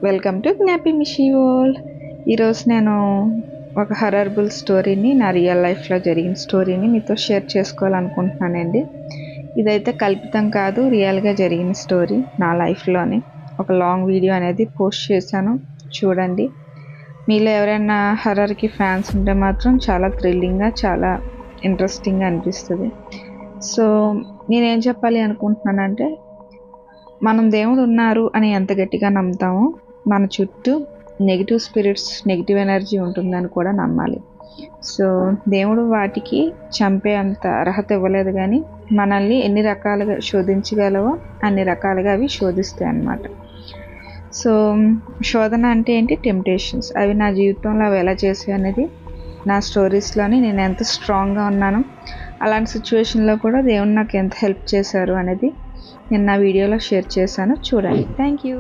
Welcome to జ్ఞాపి మిషి world. ఈరోజు నేను ఒక హర్రబుల్ స్టోరీని, నా రియల్ లైఫ్లో జరిగిన స్టోరీని మీతో షేర్ చేసుకోవాలనుకుంటున్నానండి. ఇదైతే కల్పితం కాదు, రియల్గా జరిగిన స్టోరీ నా లైఫ్లోని. ఒక లాంగ్ వీడియో అనేది పోస్ట్ చేశాను, చూడండి. మీలో ఎవరైనా హర్రర్కి ఫ్యాన్స్ ఉంటే మాత్రం చాలా థ్రిల్లింగ్గా, చాలా ఇంట్రెస్టింగ్గా అనిపిస్తుంది. సో నేనేం చెప్పాలి అనుకుంటున్నానంటే, మనం దేవుడు ఉన్నారు అని ఎంత గట్టిగా నమ్ముతామో, మన చుట్టూ నెగిటివ్ స్పిరిట్స్, నెగిటివ్ ఎనర్జీ ఉంటుందని కూడా నమ్మాలి. సో దేవుడు వాటికి చంపే అంత అర్హత ఇవ్వలేదు, కానీ మనల్ని ఎన్ని రకాలుగా శోధించగలవో అన్ని రకాలుగా అవి శోధిస్తాయి అన్నమాట. సో శోధన అంటే ఏంటి? టెంప్టేషన్స్. అవి నా జీవితంలో అవి ఎలా చేసాయి అనేది నా స్టోరీస్లోని నేను ఎంత స్ట్రాంగ్గా ఉన్నాను, అలాంటి సిచ్యువేషన్లో కూడా దేవుడు నాకు ఎంత హెల్ప్ చేశారు అనేది నేను నా వీడియోలో షేర్ చేశాను, చూడండి. Thank you.